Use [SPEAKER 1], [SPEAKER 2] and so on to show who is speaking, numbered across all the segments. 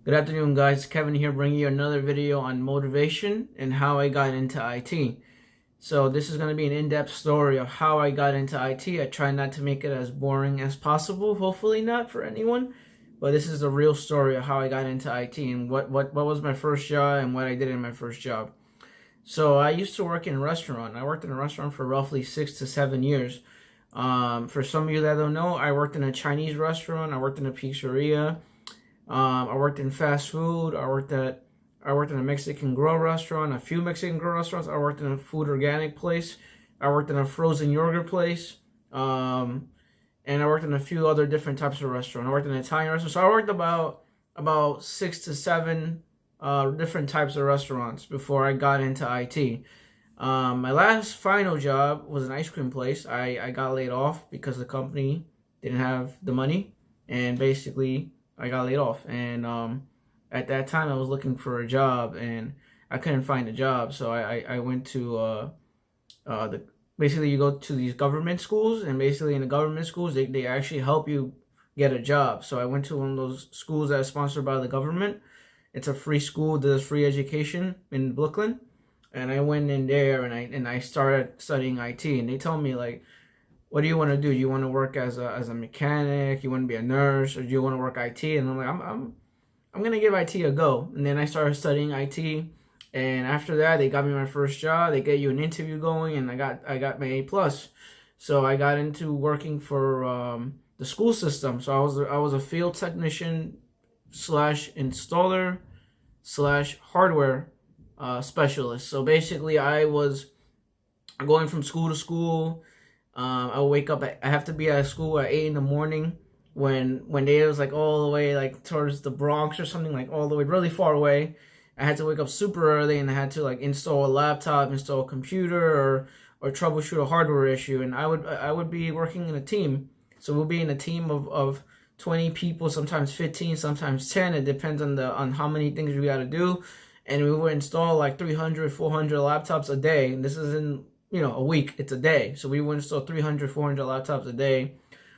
[SPEAKER 1] Good afternoon, guys. Kevin here, bringing you another video on motivation and how I got into IT. So this is going to be an in-depth story of how I got into IT. I try not to make it as boring as possible, hopefully not for anyone, but this is a real story of how I got into IT and what was my first job and what I did in my first job. So I used to work in a restaurant. I worked in a restaurant for roughly 6 to 7 years. For some of you that don't know, I worked in a Chinese restaurant. I worked in a pizzeria. I worked in fast food. I worked in a Mexican grill restaurant, a few Mexican grill restaurants. I worked in a food organic place. I worked in a frozen yogurt place. And I worked in a few other different types of restaurants. I worked in an Italian restaurant. So I worked about 6 to 7 different types of restaurants before I got into IT. My last final job was an ice cream place. I got laid off because the company didn't have the money, and basically I got laid off. And at that time I was looking for a job and I couldn't find a job, so I went to basically you go to these government schools, and basically in the government schools they actually help you get a job. So I went to one of those schools that is sponsored by the government. It's a free school, does free education in Brooklyn. And I went in there and I started studying IT, and they told me, like, what do you want to do? Do you want to work as a mechanic? You want to be a nurse, or do you want to work IT? And I'm like, I'm gonna give IT a go. And then I started studying IT, and after that they got me my first job. They get you an interview going, and I got my A+. So I got into working for the school system. So I was a field technician slash installer slash hardware specialist. So basically I was going from school to school. I would wake up. I have to be at school at 8 in the morning. When they was like all the way like towards the Bronx or something, like all the way really far away. I had to wake up super early, and I had to like install a laptop, install a computer, or troubleshoot a hardware issue. And I would be working in a team. So we'll be in a team of 20 people, sometimes 15, sometimes 10. It depends on how many things we got to do. And we would install like 300, 400 laptops a day. And this is in a week. It's a day. So we would install 300, 400 laptops a day,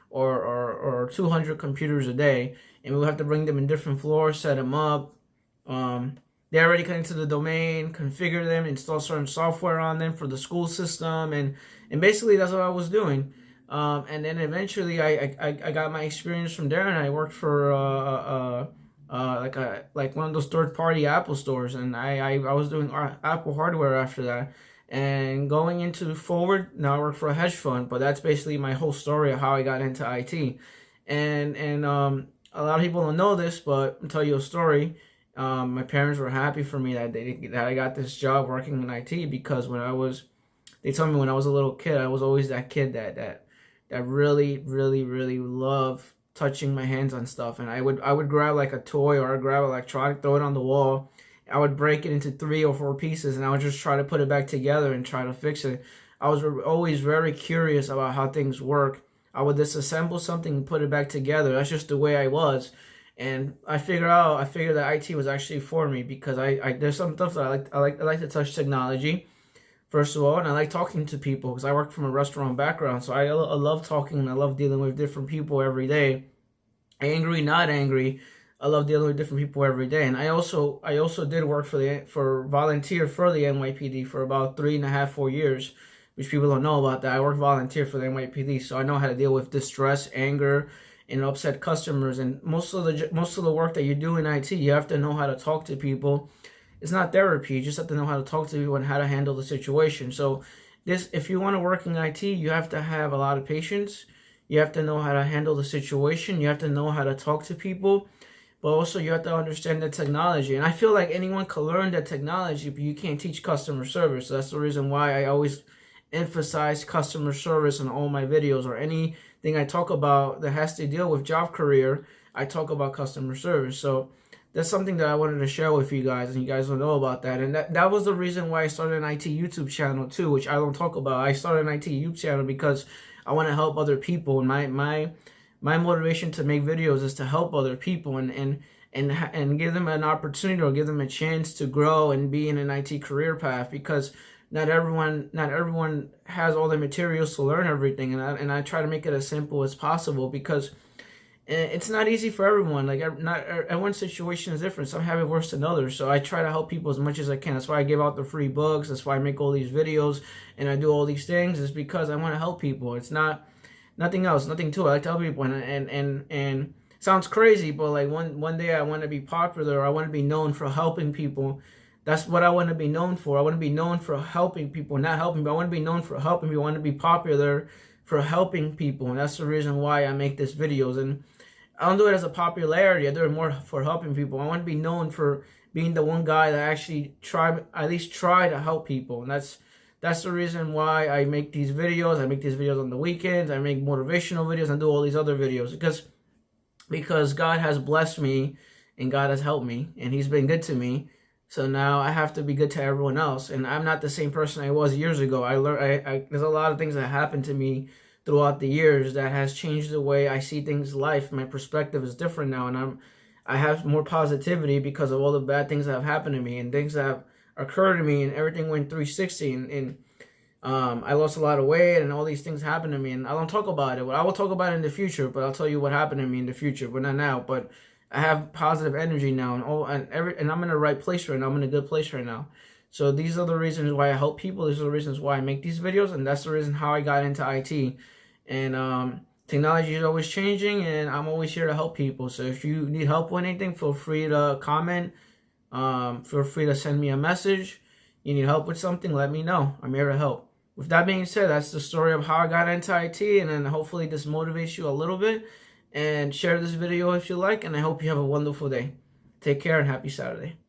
[SPEAKER 1] or 200 computers a day. And we would have to bring them in different floors, set them up. They already connect to the domain, configure them, install certain software on them for the school system. And basically that's what I was doing. And then eventually I got my experience from there, and I worked for like one of those third-party Apple stores, and I was doing Apple hardware after that. And going into forward, now I work for a hedge fund, but that's basically my whole story of how I got into IT. And a lot of people don't know this, but I'll tell you a story. My parents were happy for me that I got this job working in IT, because they told me when I was a little kid, I was always that kid that really, really, really loved touching my hands on stuff. And I would grab like a toy, or I'd grab an electronic, throw it on the wall. I would break it into 3 or 4 pieces, and I would just try to put it back together and try to fix it. I was always very curious about how things work. I would disassemble something and put it back together. That's just the way I was. And I figured that IT was actually for me, because there's some stuff that I like to touch technology, first of all, and I like talking to people because I work from a restaurant background. So I love talking, and I love dealing with different people every day. Angry, not angry. I love dealing with different people every day. And I also did work for volunteer for the NYPD for about 3.5, 4 years, which people don't know about that. I worked volunteer for the NYPD, so I know how to deal with distress, anger, and upset customers. And most of the work that you do in IT, you have to know how to talk to people. It's not therapy. You just have to know how to talk to people and how to handle the situation. So if you want to work in IT, you have to have a lot of patience. You have to know how to handle the situation. You have to know how to talk to people. But also you have to understand the technology. And I feel like anyone can learn the technology, but you can't teach customer service. So that's the reason why I always emphasize customer service in all my videos, or anything I talk about that has to deal with job career, I talk about customer service. So that's something that I wanted to share with you guys, and you guys don't know about that. And that was the reason why I started an IT YouTube channel too, which I don't talk about. I started an IT YouTube channel because I want to help other people. And my motivation to make videos is to help other people and give them an opportunity, or give them a chance to grow and be in an IT career path, because not everyone has all the materials to learn everything. And I try to make it as simple as possible, because And it's not easy for everyone. Like, not everyone's situation is different. Some have it worse than others. So I try to help people as much as I can. That's why I give out the free books. That's why I make all these videos and I do all these things. Is because I want to help people. It's not nothing else, nothing to it. I tell people, and sounds crazy, but like one day I want to be popular. Or I want to be known for helping people. That's what I want to be known for. I want to be known for helping people, not helping, but I want to be known for helping people. I want to be popular for helping people. And that's the reason why I make these videos. And I don't do it as a popularity. I do it more for helping people. I want to be known for being the one guy that actually at least try to help people. And that's the reason why I make these videos. I make these videos on the weekends. I make motivational videos and do all these other videos because God has blessed me and God has helped me and He's been good to me. So now I have to be good to everyone else. And I'm not the same person I was years ago. There's a lot of things that happened to me throughout the years that has changed the way I see things in life. My perspective is different now, and I have more positivity because of all the bad things that have happened to me and things that have occurred to me, and everything went 360, and I lost a lot of weight, and all these things happened to me, and I don't talk about it. Well, I will talk about it in the future, but I'll tell you what happened to me in the future, but not now. But I have positive energy now, and I'm in the right place right now. I'm in a good place right now. So these are the reasons why I help people. These are the reasons why I make these videos, and that's the reason how I got into IT. And technology is always changing, and I'm always here to help people. So if you need help with anything, feel free to comment. Feel free to send me a message. You need help with something, let me know. I'm here to help. With that being said, that's the story of how I got into IT, and then hopefully this motivates you a little bit. And share this video if you like, and I hope you have a wonderful day. Take care and happy Saturday.